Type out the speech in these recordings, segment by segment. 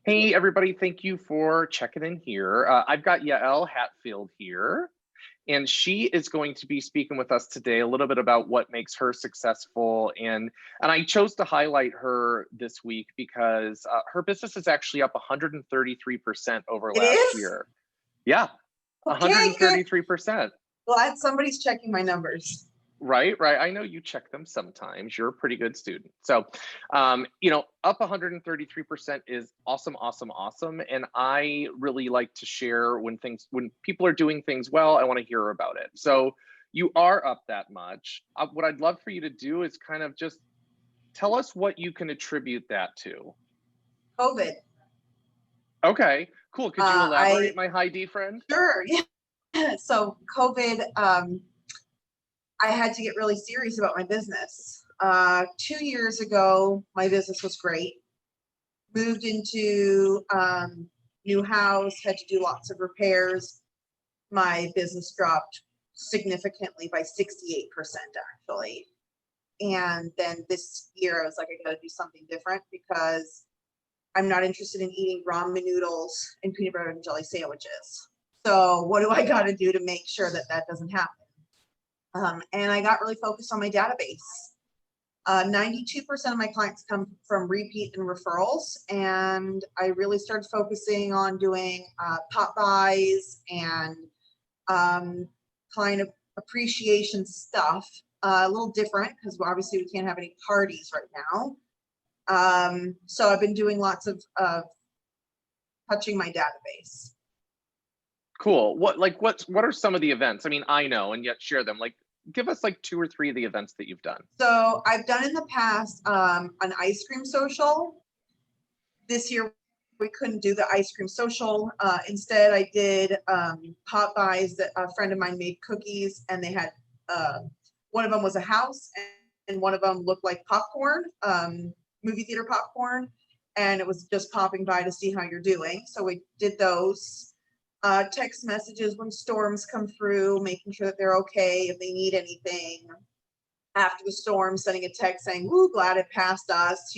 Hey, everybody, thank you for checking in here. I've got Yael Hatfield here, and she is going to be speaking with us today a little bit about what makes her successful. And I chose to highlight her this week because her business is actually up 133% over It last is? year. Yeah, Okay, good. 133%. Glad somebody's checking my numbers. Right. I know you check them sometimes. You're a pretty good student. So, up 133% is awesome, awesome, awesome. And I really like to share when people are doing things well, I want to hear about it. So you are up that much. What I'd love for you to do is kind of just tell us what you can attribute that to. COVID. Okay, cool. Could you elaborate, my high D friend? Sure. Yeah. So COVID, I had to get really serious about my business. 2 years ago, my business was great. Moved into new house, had to do lots of repairs. My business dropped significantly by 68% actually. And then this year I was like, I gotta do something different because I'm not interested in eating ramen noodles and peanut butter and jelly sandwiches. So what do I gotta do to make sure that that doesn't happen? And I got really focused on my database. 92% of my clients come from repeat and referrals. And I really started focusing on doing pop buys and client appreciation stuff. A little different because obviously we can't have any parties right now. So I've been doing lots of touching my database. Cool. What are some of the events? I mean, I know, and yet share them. Like, give us like 2 or 3 of the events that you've done. So I've done in the past an ice cream social. This year we couldn't do the ice cream social. Instead, I did pop buys that a friend of mine made cookies, and they had one of them was a house, and one of them looked like popcorn, movie theater popcorn, and it was just popping by to see how you're doing. So we did those. Text messages when storms come through, making sure that they're okay, if they need anything. After the storm, sending a text saying, "Woo, glad it passed us,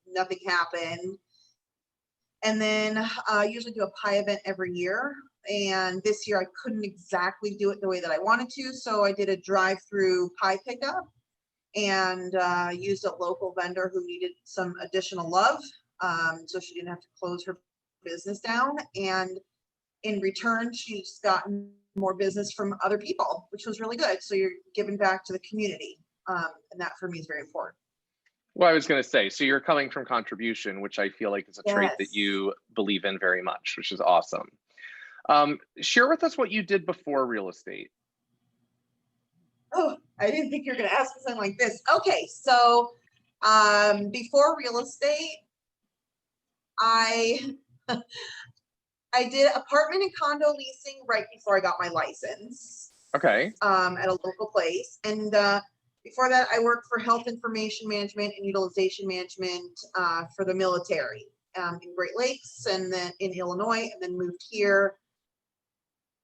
nothing happened." And then I usually do a pie event every year. And this year I couldn't exactly do it the way that I wanted to. So I did a drive-through pie pickup and used a local vendor who needed some additional love. So she didn't have to close her business down. And in return, she's gotten more business from other people, which was really good. So you're giving back to the community. And that for me is very important. Well, I was going to say, so you're coming from contribution, which I feel like is a trait that Yes. you believe in very much, which is awesome. Share with us what you did before real estate. Oh, I didn't think you were going to ask me something like this. Okay, so before real estate, I I did apartment and condo leasing right before I got my license. Okay. At a local place. And before that, I worked for health information management and utilization management for the military in Great Lakes and then in Illinois, and then moved here,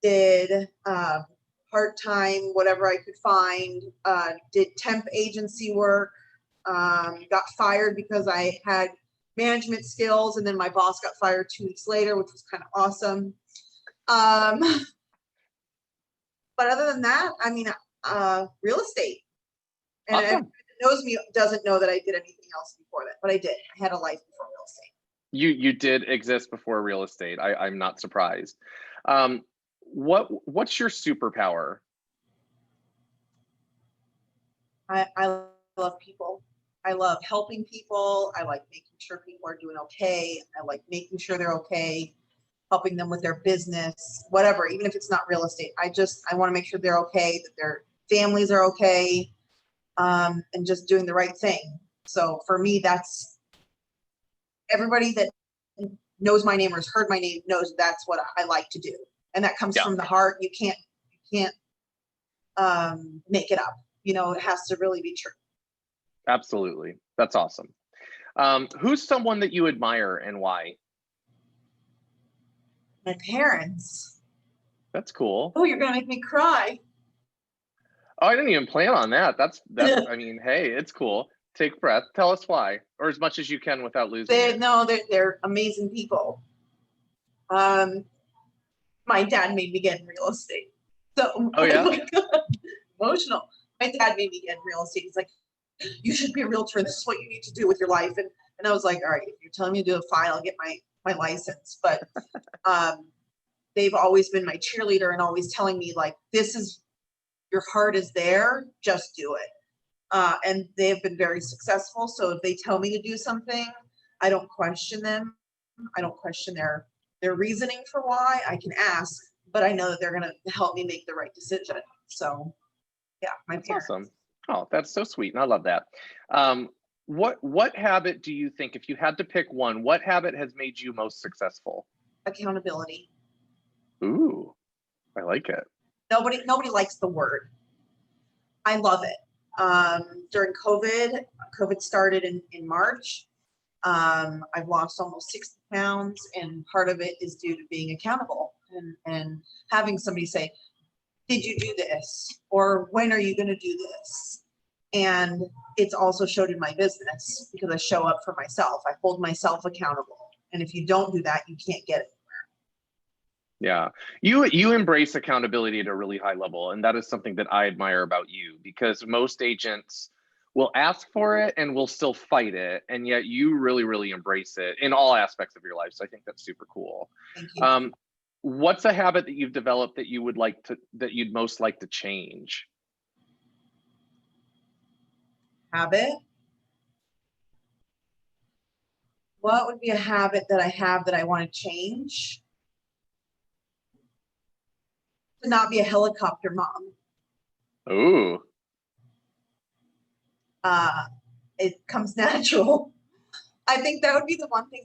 did part-time, whatever I could find, did temp agency work, got fired because I had management skills, and then my boss got fired 2 weeks later, which was kind of awesome. But other than that, I mean, real estate. And Awesome. everyone that knows me doesn't know that I did anything else before that, but I did. I had a life before real estate. You did exist before real estate. I'm not surprised. What's your superpower? I love people. I love helping people. I like making sure people are doing okay. I like making sure they're okay, helping them with their business, whatever, even if it's not real estate. I want to make sure they're okay, that their families are okay, and just doing the right thing. So for me, that's everybody that knows my name or has heard my name knows that's what I like to do. And that comes from the heart. You can't make it up. It has to really be true. Absolutely. That's awesome. Who's someone that you admire and why? My parents. That's cool. Oh, you're gonna make me cry. Oh, I didn't even plan on that. That's I mean, hey, it's cool. Take a breath. Tell us why, or as much as you can without losing it. No, they're amazing people. My dad made me get in real estate. So, Oh yeah? oh my God, emotional. My dad made me get in real estate. He's like, you should be a realtor. This is what you need to do with your life. And I was like, all right, if you're telling me to do a file, I'll get my license. But they've always been my cheerleader and always telling me, like, this is, your heart is there, just do it. And they've been very successful. So if they tell me to do something, I don't question them. I don't question their reasoning for why. I can ask, but I know that they're going to help me make the right decision. So yeah, my That's parents. awesome. Oh, that's so sweet. And I love that. What habit do you think, if you had to pick one, what habit has made you most successful? Accountability. Ooh, I like it. Nobody likes the word. I love it. During COVID started in March. I've lost almost 60 pounds, and part of it is due to being accountable and having somebody say, did you do this? Or when are you going to do this? And it's also showed in my business because I show up for myself. I hold myself accountable. And if you don't do that, you can't get it. Yeah, you embrace accountability at a really high level, and that is something that I admire about you, because most agents will ask for it and will still fight it, and yet you really, really embrace it in all aspects of your life. So I think that's super cool. Thank you. What's a habit that you've developed that you'd most like to change? Habit? What would be a habit that I have that I want to change? To not be a helicopter mom. Ooh. It comes natural. I think that would be the one thing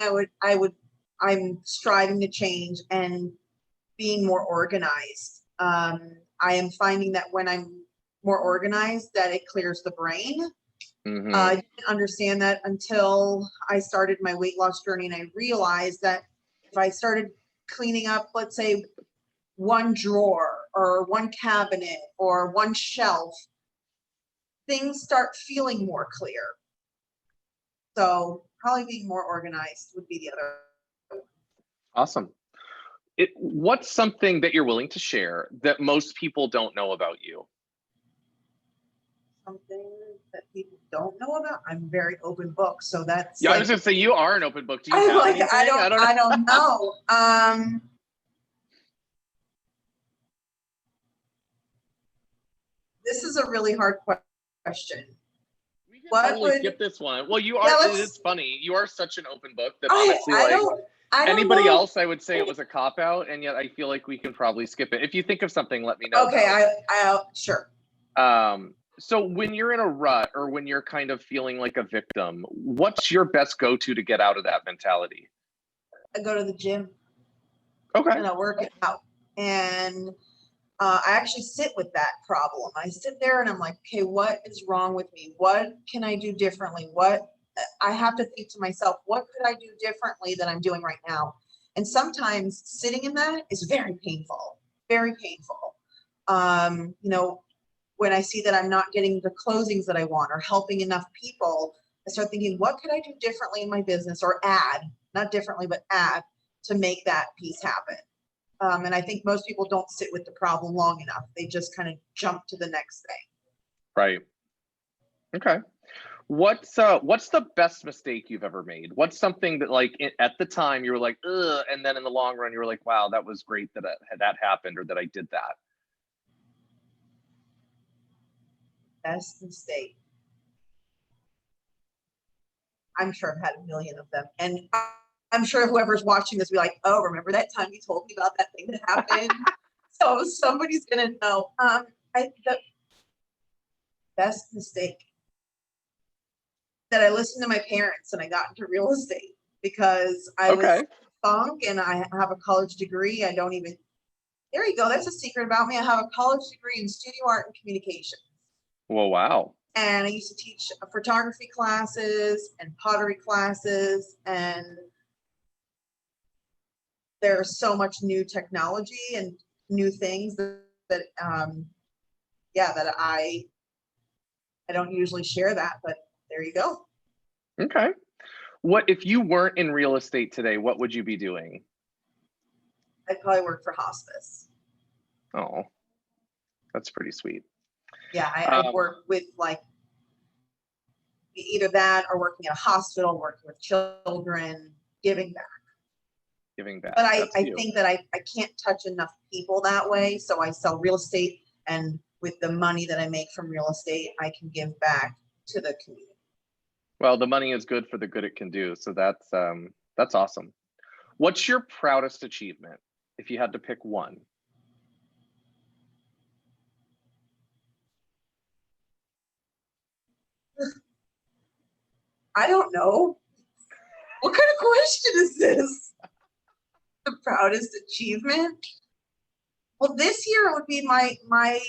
I'm striving to change, and being more organized. I am finding that when I'm more organized, that it clears the brain. Mm-hmm. I didn't understand that until I started my weight loss journey, and I realized that if I started cleaning up, let's say, one drawer or one cabinet or one shelf, things start feeling more clear. So probably being more organized would be the other. Awesome. What's something that you're willing to share that most people don't know about you? Something that people don't know about. I'm a very open book, so that's. Yeah, like, I was gonna say you are an open book. Do you I'm have like, anything? I don't know. This is a really hard question. We can What totally would- skip this one. Well, you are. Yeah, it's funny. You are such an open book that honestly, I like don't anybody know. else, I would say it was a cop out, and yet I feel like we can probably skip it. If you think of something, let me know. Okay, I sure. So when you're in a rut, or when you're kind of feeling like a victim, what's your best go-to to get out of that mentality? I go to the gym. Okay. And I work it out. And I actually sit with that problem. I sit there and I'm like, okay, what is wrong with me? What can I do differently? I have to think to myself, what could I do differently than I'm doing right now? And sometimes sitting in that is very painful, very painful. When I see that I'm not getting the closings that I want or helping enough people, I start thinking, what could I do differently in my business, or add, not differently, but add to make that piece happen. And I think most people don't sit with the problem long enough. They just kind of jump to the next thing. Right. Okay. What's the best mistake you've ever made? What's something that, like, at the time you were like, ugh, and then in the long run you were like, wow, that was great that that happened, or that I did that? Best mistake. I'm sure I've had a million of them. And I'm sure whoever's watching this will be like, oh, remember that time you told me about that thing that happened? So somebody's going to know. The best mistake, that I listened to my parents and I got into real estate, because I was funk and I have a college degree. There you go. That's a secret about me. I have a college degree in studio art and communication. Well, wow. And I used to teach photography classes and pottery classes, and there's so much new technology and new things that I don't usually share that, but there you go. Okay. What if you weren't in real estate today, what would you be doing? I'd probably work for hospice. Oh, that's pretty sweet. Yeah, I'd work with like either that or working at a hospital, working with children, giving back. Giving back. But I think that I can't touch enough people that way. So I sell real estate, and with the money that I make from real estate, I can give back to the community. Well, the money is good for the good it can do. So that's awesome. What's your proudest achievement if you had to pick one? I don't know. What kind of question is this? The proudest achievement? Well, this year it would be my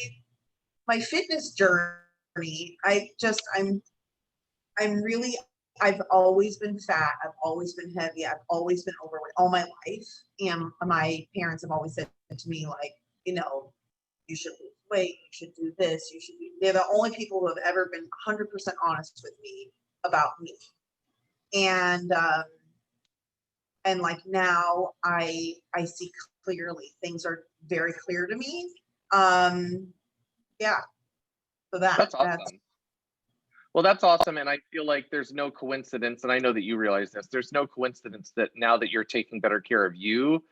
fitness journey. I'm really, I've always been fat. I've always been heavy. I've always been overweight all my life. And my parents have always said to me, like, you know, you should lose weight, you should do this, you should be, they're the only people who have ever been 100% honest with me about me. And like now I see clearly, things are very clear to me. Yeah. So That's awesome. Well, that's awesome. And I feel like there's no coincidence, and I know that you realize this, there's no coincidence that now that you're taking better care of you,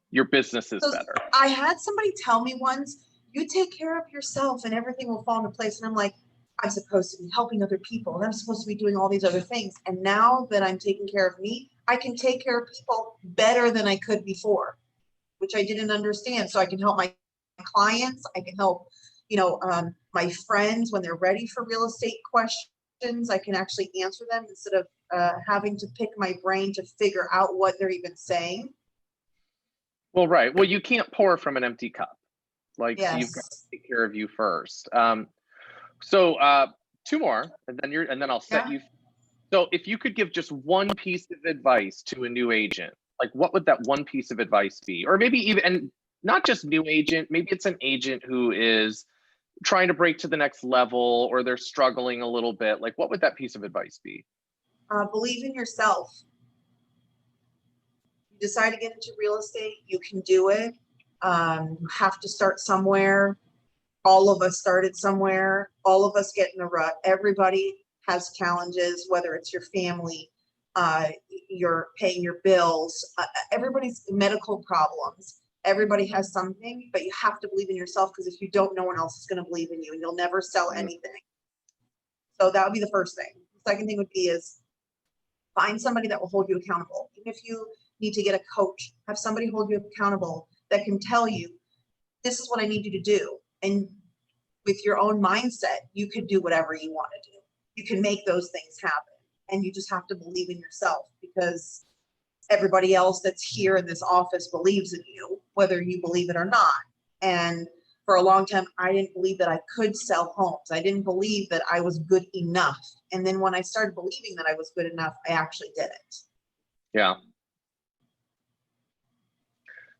your business is better. I had somebody tell me once, you take care of yourself and everything will fall into place. And I'm like, I'm supposed to be helping other people, and I'm supposed to be doing all these other things. And now that I'm taking care of me, I can take care of people better than I could before, which I didn't understand. So I can help my clients. I can help, you know, my friends when they're ready for real estate questions. I can actually answer them instead of having to pick my brain to figure out what they're even saying. Well, right. Well, you can't pour from an empty cup. Like, yes. So you've got to take care of you first. So two more, and then I'll set you. So if you could give just one piece of advice to a new agent, like what would that one piece of advice be? Or maybe even, and not just new agent, maybe it's an agent who is trying to break to the next level, or they're struggling a little bit. Like, what would that piece of advice be? Believe in yourself. You decide to get into real estate, you can do it. You have to start somewhere. All of us started somewhere. All of us get in a rut. Everybody has challenges, whether it's your family, you're paying your bills, everybody's medical problems. Everybody has something, but you have to believe in yourself, because if you don't, no one else is going to believe in you, and you'll never sell anything. So that would be the first thing. The second thing would be is find somebody that will hold you accountable. Even if you need to get a coach, have somebody hold you accountable that can tell you, this is what I need you to do. And with your own mindset, you can do whatever you want to do. You can make those things happen. And you just have to believe in yourself, because everybody else that's here in this office believes in you, whether you believe it or not. And for a long time, I didn't believe that I could sell homes. I didn't believe that I was good enough. And then when I started believing that I was good enough, I actually did it. Yeah.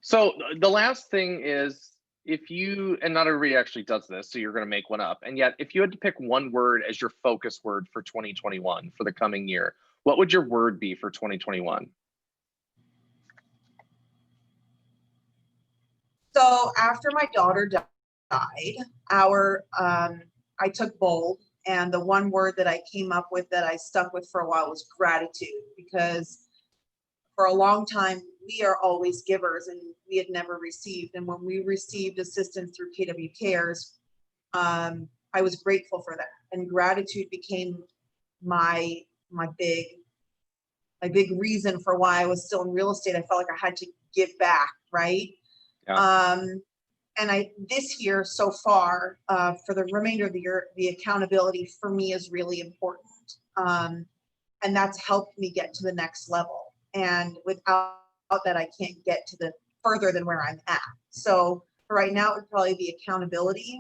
So the last thing is, if you, and not everybody actually does this, so you're going to make one up. And yet, if you had to pick one word as your focus word for 2021, for the coming year, what would your word be for 2021? So after my daughter died, I took bold, and the one word that I came up with that I stuck with for a while was gratitude, because for a long time, we are always givers and we had never received. And when we received assistance through KW Cares, I was grateful for that. And gratitude became my big reason for why I was still in real estate. I felt like I had to give back, right? Yeah. And this year so far, for the remainder of the year, the accountability for me is really important. And that's helped me get to the next level. And without that, I can't get to the further than where I'm at. So for right now, it would probably be accountability.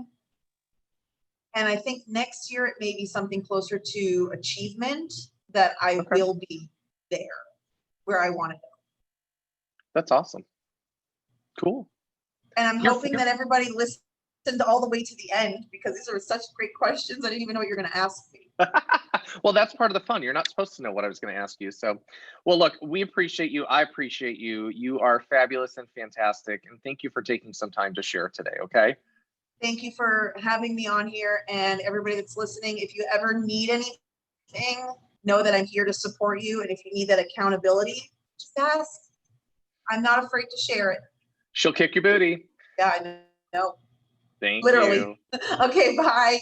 And I think next year, it may be something closer to achievement, that I will be there where I want to go. That's awesome. Cool. And I'm hoping that everybody listened all the way to the end, because these are such great questions. I didn't even know what you're going to ask me. Well, that's part of the fun. You're not supposed to know what I was going to ask you. So, well, look, we appreciate you. I appreciate you. You are fabulous and fantastic. And thank you for taking some time to share today. Okay. Thank you for having me on here, and everybody that's listening. If you ever need anything, know that I'm here to support you. And if you need that accountability, just ask. I'm not afraid to share it. She'll kick your booty. Yeah, I know. Thank Literally. you. Okay, bye.